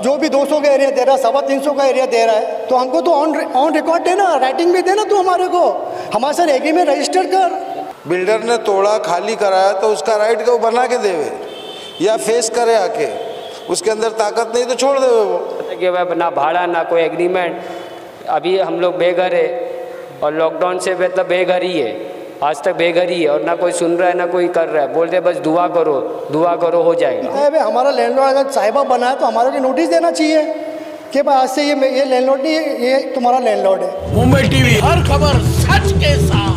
जो भी 200 का एरिया दे रहा है, 350 का एरिया दे रहा है, तो हमको तो ऑन रिकॉर्ड देना, राइटिंग में देना, तो हमारे को हमारे साथ एग्रीमेंट रजिस्टर कर। बिल्डर ने तोड़ा, खाली कराया, तो उसका राइट को बना के देवे या फेस करे आके, उसके अंदर ताकत नहीं तो छोड़ देवे वो। कि वह ना भाड़ा ना कोई एग्रीमेंट, अभी हम लोग बेघर है और लॉकडाउन से मतलब बेघर ही है, आज तक बेघर ही है, और ना कोई सुन रहा है ना कोई कर रहा है। बोलते बस दुआ करो हो जाएगा। हमारा लैंडलॉर्ड अगर साहिबा बना है तो हमारे को नोटिस देना चाहिए कि भाई आज से ये लैंडलॉर्ड नहीं, ये तुम्हारा लैंडलॉर्ड है। मुंबई टीवी, हर खबर सच के साथ।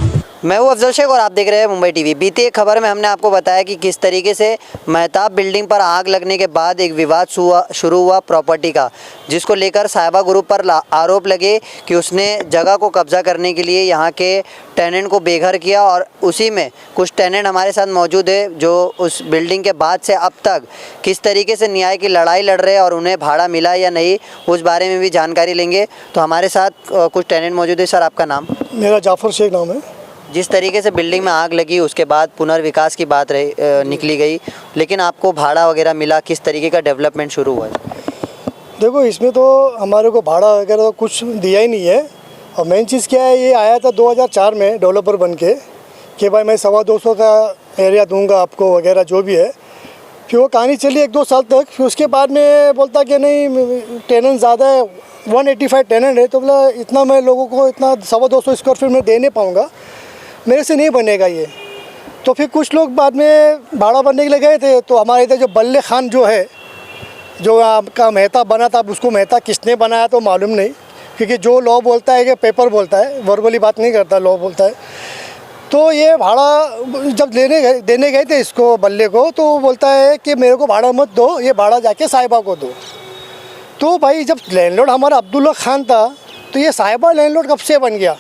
मैं हूं अफजल शेख और आप देख रहे हैं मुंबई टीवी। बीती एक खबर में हमने आपको बताया कि किस तरीके से महताब बिल्डिंग पर आग लगने के बाद एक विवाद शुरू हुआ प्रॉपर्टी का, जिसको लेकर साहिबा ग्रुप पर आरोप लगे कि उसने जगह को कब्जा करने के लिए यहाँ के टेनेंट को बेघर किया, और उसी में कुछ टेनेंट हमारे साथ मौजूद है जो उस बिल्डिंग के बाद से अब तक किस तरीके से न्याय की लड़ाई लड़ रहे हैं और उन्हें भाड़ा मिला या नहीं, उस बारे में भी जानकारी लेंगे। तो हमारे साथ कुछ टेनेंट मौजूद है। सर, आपका नाम? मेरा जाफर शेख नाम है। जिस तरीके से बिल्डिंग में आग लगी उसके बाद पुनर्विकास की बात निकली गई, लेकिन आपको भाड़ा वगैरह मिला, किस तरीके का डेवलपमेंट शुरू हुआ है? देखो, इसमें तो हमारे को भाड़ा वगैरह तो कुछ दिया ही नहीं है, और मेन चीज़ क्या है, ये आया था 2004 में डेवलपर बन के कि भाई मैं 225 का एरिया दूंगा आपको वगैरह जो भी है। फिर वो कहानी चली 1-2 साल तक, फिर उसके बाद में बोलता कि नहीं टेनेंट ज़्यादा है, 185 टेनेंट है, तो बोला इतना मैं लोगों को इतना 225 स्क्वायर फीट में दे नहीं पाऊँगा, मेरे से नहीं बनेगा ये। तो फिर कुछ लोग बाद में भाड़ा बनने के लिए गए थे, तो हमारे इधर जो बल्ले खान जो है, जो आपका मेहता बना था, अब उसको मेहता किसने बनाया तो मालूम नहीं, क्योंकि जो लॉ बोलता है कि पेपर बोलता है, वर्बली बात नहीं करता, लॉ बोलता है। तो ये भाड़ा जब देने गए थे इसको बल्ले को, तो वो बोलता है कि मेरे को भाड़ा मत दो, ये भाड़ा जाके साहिबा को दो। तो भाई जब लैंडलॉर्ड हमारा अब्दुल्ला खान था, तो ये साहिबा लैंडलॉर्ड कब से बन गया?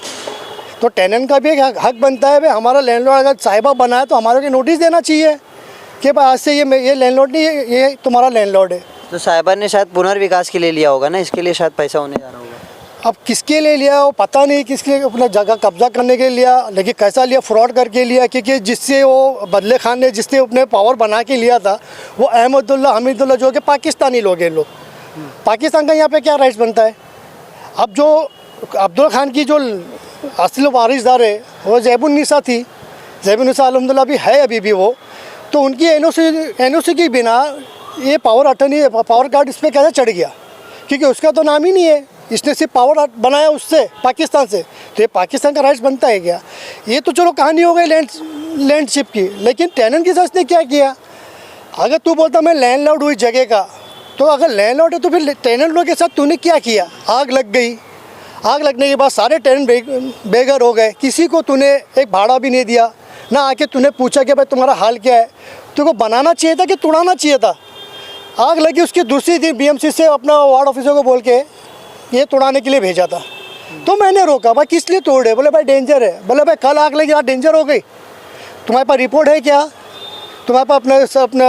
तो टेनेंट का भी एक हक बनता है, भाई हमारा लैंडलॉर्ड अगर साहिबा बना है तो हमारे को नोटिस देना चाहिए कि भाई आज से ये लैंडलॉर्ड नहीं, ये तुम्हारा लैंडलॉर्ड है। तो साहिबा ने शायद पुनर्विकास के लिए लिया होगा ना, इसके लिए शायद पैसा होने जा रहा होगा। अब किसके लिए लिया वो पता नहीं, किसके अपना जगह कब्जा करने के लिए लिया, लेकिन कैसा लिया, फ्रॉड करके लिया, क्योंकि जिससे वो बदले खान ने जिससे अपने पावर बना के लिया था वो अहमदुल्ला हमीदुल्ला जो कि पाकिस्तानी लोग हैं। लोग पाकिस्तान का यहाँ पे क्या राइट्स बनता है? अब जो अब्दुल खान की जो असली वारिसदार है वो ज़ैबुन्निसा थी, ज़ैबुन्निसा अल्हम्दुलिल्लाह भी है अभी भी वो, तो उनकी एनओसी के बिना ये पावर अटर्नी पावर कार्ड इस पर कैसे चढ़ गया? क्योंकि उसका तो नाम ही नहीं है, इसने सिर्फ पावर बनाया उससे पाकिस्तान से, तो ये पाकिस्तान का राइट्स बनता है क्या? ये तो चलो कहानी हो गई लैंडशिप की, लेकिन टेनेंट के साथ इसने क्या किया? अगर तू बोलता मैं लैंडलॉर्ड हुई जगह का, तो अगर लैंडलॉर्ड है तो फिर टेनेंट लोग के साथ तूने क्या किया? आग लग गई, आग लगने के बाद सारे टेनेंट बेघर हो गए, किसी को तूने एक भाड़ा भी नहीं दिया, ना आके तूने पूछा कि भाई तुम्हारा हाल क्या है। तुमको बनाना चाहिए था कि तोड़ाना चाहिए था? आग लगी, उसके दूसरी दिन बीएमसी से अपना वार्ड ऑफिसर को बोल के ये तोड़ाने के लिए भेजा था, तो मैंने रोका, भाई किस लिए तोड़े? बोले भाई डेंजर है। बोले भाई कल आग लगी, आज डेंजर हो गई, तुम्हारे पास रिपोर्ट है क्या? तुम्हारे पास अपना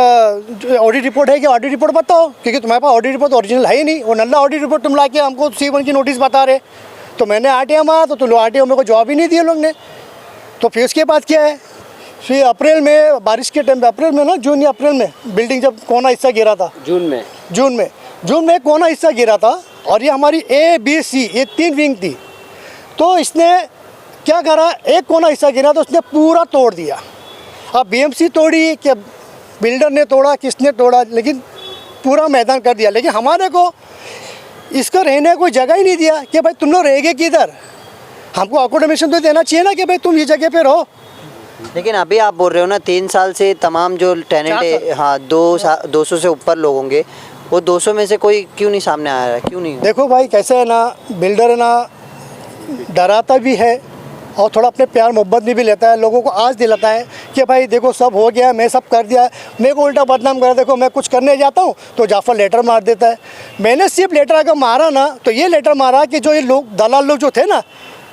ऑडिट रिपोर्ट है क्या? ऑडिट रिपोर्ट बताओ, क्योंकि तुम्हारे पास ऑडिट रिपोर्ट ओरिजिनल है ही नहीं, वो नल्ला ऑडिट रिपोर्ट तुम ला के हमको C1 की नोटिस बता रहे। तो मैंने आरटीओ मारा, तो तुम लोग आरटीओ मेरे को जवाब ही नहीं दिए लोग ने। तो फिर उसके बाद क्या है, फिर अप्रैल में बारिश के टाइम पे, अप्रैल में ना जून या अप्रैल में बिल्डिंग जब कोना हिस्सा गिरा था, जून में कोना हिस्सा गिरा था, और ये हमारी ABC ये 3 विंग थी। तो इसने क्या करा, एक कोना हिस्सा गिरा तो उसने पूरा तोड़ दिया। अब BMC तोड़ी कि बिल्डर ने तोड़ा, किसने तोड़ा, लेकिन पूरा मैदान कर दिया। लेकिन हमारे को इसको रहने को कोई जगह ही नहीं दिया कि भाई तुम लोग रहेंगे किधर? हमको अकोमोडेशन तो देना चाहिए ना कि भाई तुम ये जगह पे रहो। लेकिन अभी आप बोल रहे हो ना 3 साल से तमाम जो टेनेंट है, हाँ 200 से ऊपर लोग होंगे, वो 200 में से कोई क्यों नहीं सामने आ रहा है? क्यों नहीं? देखो भाई कैसे है ना, बिल्डर है ना डराता भी है और थोड़ा अपने प्यार मोहब्बत में भी लेता है, लोगों को आज दिलाता है कि भाई देखो सब हो गया, मैं सब कर दिया। मेरे को उल्टा बदनाम करा, देखो मैं कुछ करने जाता हूँ तो जाफर लेटर मार देता है। मैंने सिर्फ लेटर अगर मारा ना, तो ये लेटर मारा कि जो ये लोग दलाल लोग जो थे ना,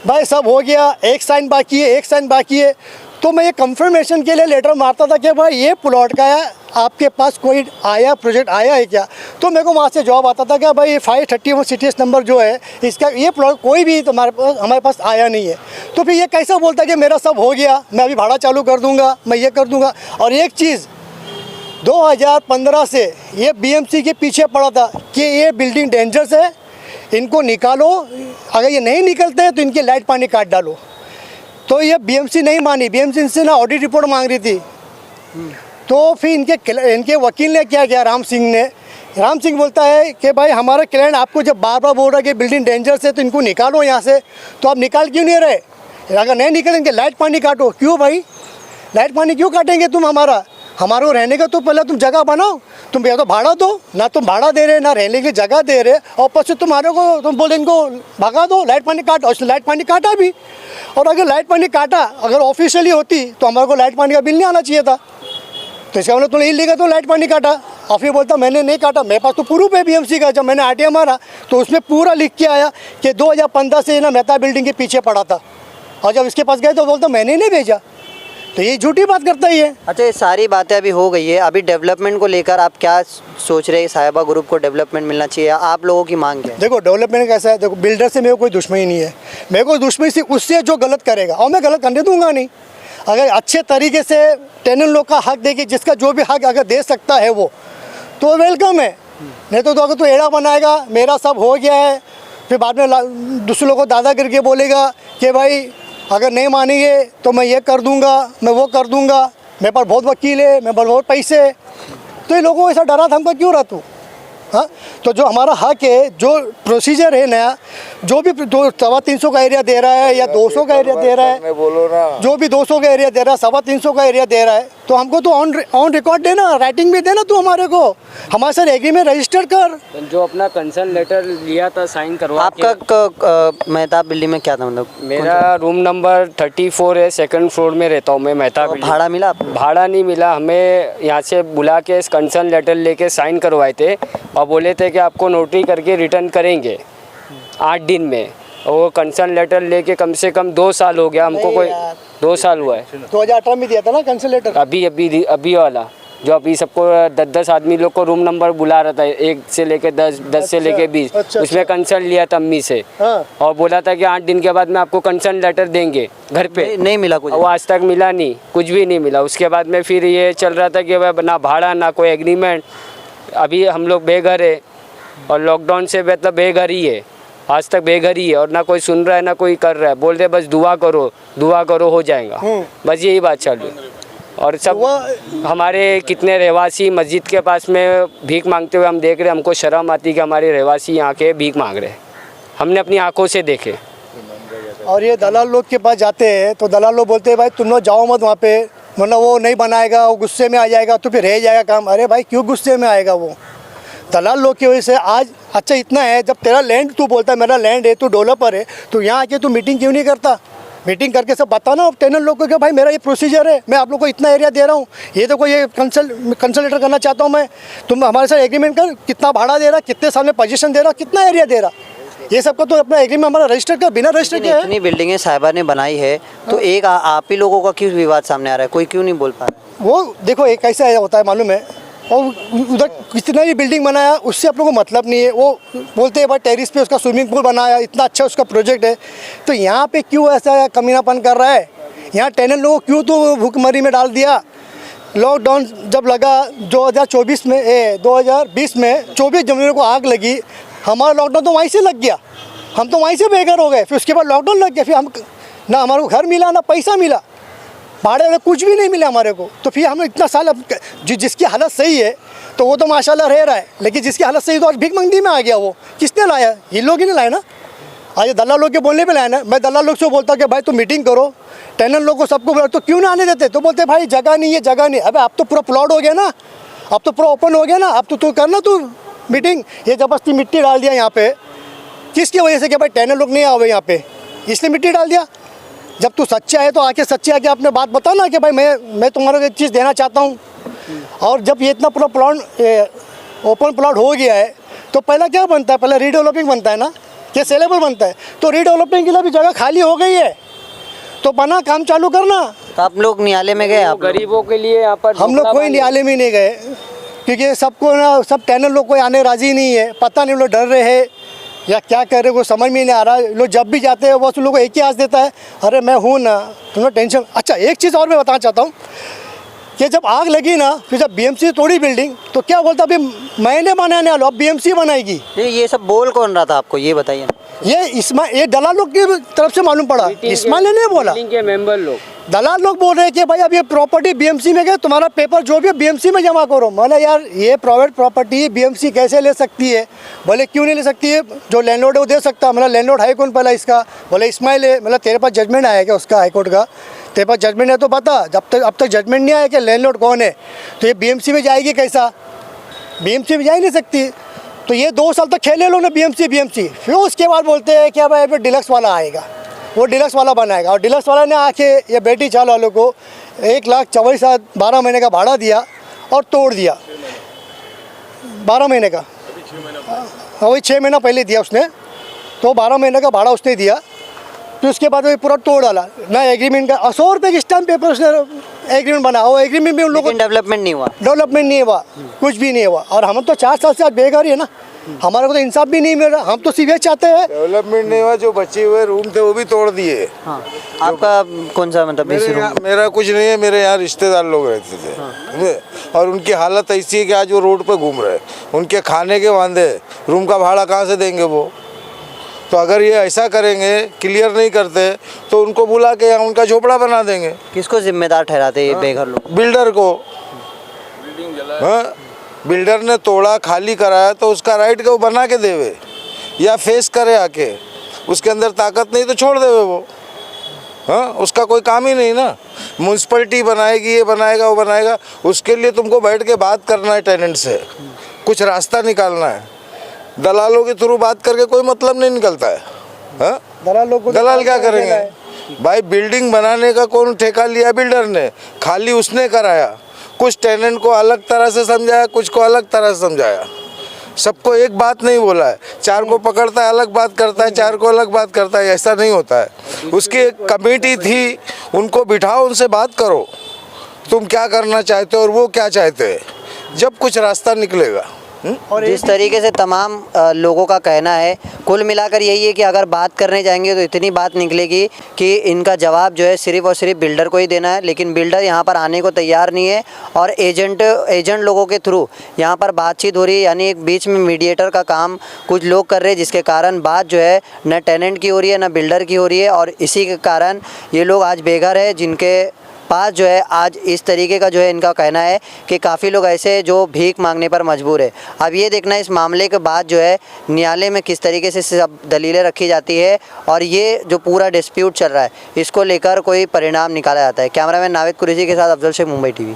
भाई सब हो गया, एक साइन बाकी है, एक साइन बाकी है। तो मैं ये कंफर्मेशन के लिए लेटर मारता था कि भाई ये प्लॉट का है, आपके पास कोई आया प्रोजेक्ट आया है क्या? तो मेरे को वहाँ से जवाब आता था कि भाई ये 531 CTS नंबर जो है इसका, ये प्लॉट कोई भी हमारे पास आया नहीं है। तो फिर ये कैसा बोलता है कि मेरा सब हो गया, मैं अभी भाड़ा चालू कर दूंगा, मैं ये कर दूंगा। और एक चीज़ 2015 से ये बीएमसी के पीछे पड़ा था कि ये बिल्डिंग डेंजरस है, इनको निकालो, अगर ये नहीं निकलते हैं तो इनकी लाइट पानी काट डालो। तो ये बीएमसी नहीं मानी, बीएमसी से ना ऑडिट रिपोर्ट मांग रही थी। तो फिर इनके वकील ने क्या किया, राम सिंह बोलता है कि भाई हमारा क्लाइंट आपको जब बार बार बोल रहा है कि बिल्डिंग डेंजरस है तो इनको निकालो यहाँ से, तो आप निकाल क्यों नहीं रहे? अगर नहीं निकलेंगे लाइट पानी काटो। क्यों भाई, लाइट पानी क्यों काटेंगे तुम? हमारे को रहने का तो पहले तुम जगह बनाओ। तुम या तो भाड़ा दो, ना तुम भाड़ा दे रहे ना रहने की जगह दे रहे, और ऊपर से तुम्हारे को तुम बोले इनको भगा दो, लाइट पानी काटो। और लाइट पानी काटा भी, और अगर लाइट पानी काटा अगर ऑफिशियली होती तो हमारे को लाइट पानी का बिल नहीं आना चाहिए था। तो इसका मतलब तुमने इलीगल तो लाइट पानी काटा। और फिर बोलता मैंने नहीं काटा, मेरे पास तो प्रूफ है बीएमसी का। जब मैंने आरटीआई मारा तो उसमें पूरा लिख के आया कि 2015 से ना मेहता बिल्डिंग के पीछे पड़ा था, और जब इसके पास गए तो बोलता मैंने नहीं भेजा। तो ये झूठी बात करता ही है। अच्छा, ये सारी बातें अभी हो गई है, अभी डेवलपमेंट को लेकर आप क्या सोच रहे हैं? साहिबा ग्रुप को डेवलपमेंट मिलना चाहिए, आप लोगों की मांग क्या है? देखो डेवलपमेंट कैसा है, देखो बिल्डर से मेरे को कोई दुश्मनी नहीं है, मेरे को दुश्मनी सिर्फ उससे जो गलत करेगा, और मैं गलत करने दूंगा नहीं। अगर अच्छे तरीके से टेनेंट लोग का हक देगी, जिसका जो भी हक अगर दे सकता है वो, तो वेलकम है। नहीं तो अगर तो एड़ा बनाएगा मेरा सब हो गया है, फिर बाद में दूसरे लोगों को दादा करके बोलेगा कि भाई अगर नहीं मानेंगे तो मैं ये कर दूंगा, मैं वो कर दूंगा, मेरे पास बहुत वकील है, मेरे पास बहुत पैसे है। तो ये लोगों को ऐसा डरा धमका क्यों रहा तू? हाँ, तो जो हमारा हक है, जो प्रोसीजर है नया, जो भी 350 का एरिया दे रहा है या 200 का एरिया दे रहा है, बोलो ना, जो भी 200 का एरिया दे रहा है, 350 का एरिया दे रहा है, तो हमको तो ऑन रिकॉर्ड देना, राइटिंग भी देना तू हमारे को, हमारे साथ एग्रीमेंट रजिस्टर कर। जो अपना कंसर्न लेटर लिया था साइन करवा आपका मेहताब बिल्डिंग में क्या था, मतलब मेरा रूम नंबर 34 है, 2nd फ्लोर में रहता हूँ मैं मेहता बिल्डिंग। भाड़ा मिला आपको? भाड़ा नहीं मिला, हमें यहाँ से बुला के कंसर्न लेटर लेके साइन करवाए थे, और बोले थे कि आपको नोटरी करके रिटर्न करेंगे 8 दिन में। और वो कंसर्न लेटर लेके कम से कम 2 साल हो गया हमको, कोई 2 साल हुआ है। 2018 में दिया था ना कंसर्न लेटर। अभी वाला जो अभी सबको 10-10 आदमी लोग को रूम नंबर बुला रहा था, 1 से लेके 10 से लेके 20, उसमें कंसर्न लिया था अम्मी से। हाँ। और बोला था कि 8 दिन के बाद में आपको कंसर्न लेटर देंगे घर पे। नहीं मिला कुछ? वो आज तक मिला नहीं, कुछ भी नहीं मिला। उसके बाद में फिर ये चल रहा था कि वह ना भाड़ा ना कोई एग्रीमेंट। अभी हम लोग बेघर है, और लॉकडाउन से मतलब बेघर ही है, आज तक बेघर ही है, और ना कोई सुन रहा है ना कोई कर रहा है। बोलते बस दुआ करो हो जाएगा, बस यही बात चालू है। और सब हमारे कितने रहवासी मस्जिद के पास में भीख मांगते हुए हम देख रहे हैं, हमको शर्म आती कि हमारे रहवासी यहाँ के भीख मांग रहे हैं, हमने अपनी आंखों से देखे। और ये दलाल लोग के पास जाते हैं तो दलाल लोग बोलते हैं भाई तुम लोग जाओ मत वहाँ पे, वरना वो नहीं बनाएगा, वो गुस्से में आ जाएगा, तो फिर रह जाएगा काम। अरे भाई क्यों गुस्से में आएगा वो? दलाल लोग की वजह से आज अच्छा इतना है, जब तेरा लैंड तू बोलता है मेरा लैंड है, तू डेवलपर है, तो यहाँ आके तू मीटिंग क्यों नहीं करता? मीटिंग करके सब बताना टेनेंट लोग को कि भाई मेरा ये प्रोसीजर है, मैं आप लोग को इतना एरिया दे रहा हूँ, ये देखो ये कंसल्टेटर करना चाहता हूँ मैं, तुम हमारे साथ एग्रीमेंट कर, कितना भाड़ा दे रहा, कितने साल में पोजीशन दे रहा, कितना एरिया दे रहा, ये सबका तो अपना एग्रीमेंट हमारा रजिस्टर कर, बिना रजिस्टर के इतनी बिल्डिंगे साहिबा ने बनाई है, तो एक आप ही लोगों का क्यों विवाद सामने आ रहा है? कोई क्यों नहीं बोल पा रहा? वो देखो एक कैसा होता है मालूम है, और उधर कितना भी बिल्डिंग बनाया उससे आप लोगों को मतलब नहीं है। वो बोलते हैं भाई टेरिस पे उसका स्विमिंग पूल बनाया, इतना अच्छा उसका प्रोजेक्ट है, तो यहाँ पे क्यों ऐसा कमीनापन कर रहा है? यहाँ टेनेंट लोगों को क्यों तो भूखमरी में डाल दिया? लॉकडाउन जब लगा 2020 में 24 जनवरी को आग लगी, हमारा लॉकडाउन तो वहीं से लग गया, हम तो वहीं से बेघर हो गए। फिर उसके बाद लॉकडाउन लग गया, फिर हम ना हमारे को घर मिला ना पैसा मिला, भाड़े में कुछ भी नहीं मिला हमारे को। तो फिर हम इतना साल जिसकी हालत सही है तो वो तो माशाल्लाह रह रहा है, लेकिन जिसकी हालत सही तो आज भीख मंडी में आ गया। वो किसने लाया? ये लोग ही नहीं लाए ना, आज दलाल लोग के बोलने पे लाया ना। मैं दलाल लोग से बोलता कि भाई तुम मीटिंग करो, टेनेंट लोग को सबको बोला, तो क्यों ना आने देते? तो बोलते भाई जगह नहीं है, जगह नहीं। अबे अब तो पूरा प्लॉट हो गया ना, अब तो पूरा ओपन हो गया ना, अब तो तू करना तू मीटिंग। ये जबरदस्ती मिट्टी डाल दिया यहाँ पे, किसकी वजह से? कि भाई टेनेंट लोग नहीं आओगे यहाँ पे, इसलिए मिट्टी डाल दिया। जब तू सच्चा है तो आके सच्चे आके अपने बात बता ना कि भाई मैं तुम्हारे को एक चीज़ देना चाहता हूँ। और जब ये इतना पूरा प्लॉट ओपन प्लॉट हो गया है तो पहला क्या बनता है? पहले रीडेवलपिंग बनता है ना, क्या सेलेबल बनता है? तो रीडेवलपिंग के लिए भी जगह खाली हो गई है, तो बना काम चालू करना। तो आप लोग न्यायालय में गए? आप गरीबों के लिए यहाँ पर हम लोग कोई न्यायालय में नहीं गए, क्योंकि सबको ना सब टेनेंट लोग कोई आने राजी नहीं है। पता नहीं लोग डर रहे हैं या क्या कर रहे को समझ में नहीं आ रहा। लोग जब भी जाते हैं बस उन लोगों को एक ही आस देता है, अरे मैं हूँ ना, तुम्हें टेंशन। अच्छा एक चीज़ और मैं बताना चाहता हूँ, कि जब आग लगी ना, फिर जब बीएमसी तोड़ी बिल्डिंग, तो क्या बोलता अभी मैंने बनाने वाला, अब बीएमसी बनाएगी। ये सब बोल कौन रहा था आपको, ये बताइए ना। ये दलाल लोग की तरफ से मालूम पड़ा, इस्माइल ने नहीं बोला, बिल्डिंग के मेंबर लोग, दलाल लोग बोल रहे हैं कि भाई अब ये प्रॉपर्टी बीएमसी में गए, तुम्हारा पेपर जो भी है बीएमसी में जमा करो। मैंने यार ये प्राइवेट प्रॉपर्टी बीएमसी कैसे ले सकती है? बोले क्यों नहीं ले सकती है, जो लैंडलॉर्ड है वो दे सकता। मतलब लैंडलॉर्ड है कौन पहला इसका? बोले इस्माइल है। मतलब तेरे पास जजमेंट आया क्या उसका, हाईकोर्ट का? तेरे पास जजमेंट है तो बता। अब तक जजमेंट नहीं आया कि लैंडलॉर्ड कौन है, तो ये बीएमसी में जाएगी कैसा? बीएमसी में जा ही नहीं सकती। तो ये 2 साल तक खेले लो ना बीएमसी। फिर उसके बाद बोलते हैं कि भाई डिलक्स वाला आएगा, वो डिलक्स वाला बनाएगा। और डिलक्स वाला ने आके ये बेटी चाल वालों को 1,24,000 12 महीने का भाड़ा दिया और तोड़ दिया। 12 महीने का, वही 6 महीना पहले दिया उसने, तो 12 महीने का भाड़ा उसने दिया। तो उसके बाद वो पूरा तोड़ डाला ना एग्रीमेंट का। 100 रुपये के स्टैम्प पेपर उसने एग्रीमेंट बना, वो एग्रीमेंट भी उन लोगों को डेवलपमेंट नहीं हुआ, कुछ भी नहीं हुआ। और हम तो 4 साल से आज बेघर ही है ना, हमारे को तो इंसाफ भी नहीं मिल रहा। हम तो सीबीआई चाहते हैं। डेवलपमेंट नहीं हुआ, जो बचे हुए रूम थे वो भी तोड़ दिए। हाँ। आपका कौन सा मतलब मेरा कुछ नहीं है, मेरे यहाँ रिश्तेदार लोग रहते थे। हाँ। और उनकी हालत ऐसी है कि आज वो रोड पे घूम रहे हैं, उनके खाने के वांदे, रूम का भाड़ा कहाँ से देंगे वो? तो अगर ये ऐसा करेंगे, क्लियर नहीं करते, तो उनको बुला के यहाँ उनका झोपड़ा बना देंगे। किसको जिम्मेदार ठहराते ये बेघर लोग? बिल्डर को। हाँ, बिल्डर ने तोड़ा, खाली कराया, तो उसका राइट वो बना के देवे या फेस करे आके। उसके अंदर ताकत नहीं तो छोड़ देवे वो। हाँ, उसका कोई काम ही नहीं ना। म्यूनसिपलिटी बनाएगी, ये बनाएगा, वो बनाएगा, उसके लिए तुमको बैठ के बात करना है टेनेंट से, कुछ रास्ता निकालना है। दलालों के थ्रू बात करके कोई मतलब नहीं निकलता है। हाँ? दलाल क्या करेंगे भाई? बिल्डिंग बनाने का कौन ठेका लिया? बिल्डर ने, खाली उसने कराया। कुछ टेनेंट को अलग तरह से समझाया, कुछ को अलग तरह से समझाया, सबको एक बात नहीं बोला है। 4 को पकड़ता है अलग बात करता है, 4 को अलग बात करता है, ऐसा नहीं होता है। उसकी एक कमेटी थी, उनको बिठाओ, उनसे बात करो, तुम क्या करना चाहते हो और वो क्या चाहते हैं, जब कुछ रास्ता निकलेगा। और जिस तरीके से तमाम लोगों का कहना है, कुल मिलाकर यही है कि अगर बात करने जाएंगे तो इतनी बात निकलेगी कि इनका जवाब जो है सिर्फ और सिर्फ बिल्डर को ही देना है। लेकिन बिल्डर यहाँ पर आने को तैयार नहीं है और एजेंट लोगों के थ्रू यहाँ पर बातचीत हो रही है, यानी एक बीच में मीडिएटर का काम कुछ लोग कर रहे हैं, जिसके कारण बात जो है न टेनेंट की हो रही है न बिल्डर की हो रही है। और इसी के कारण ये लोग आज बेघर है, जिनके पास जो है आज इस तरीके का जो है इनका कहना है कि काफ़ी लोग ऐसे जो भीख मांगने पर मजबूर है। अब ये देखना इस मामले के बाद जो है न्यायालय में किस तरीके से सब दलीलें रखी जाती है और ये जो पूरा डिस्प्यूट चल रहा है इसको लेकर कोई परिणाम निकाला जाता है। कैमरामैन नाविद कुरैशी के साथ अफजल शेख, मुंबई टीवी।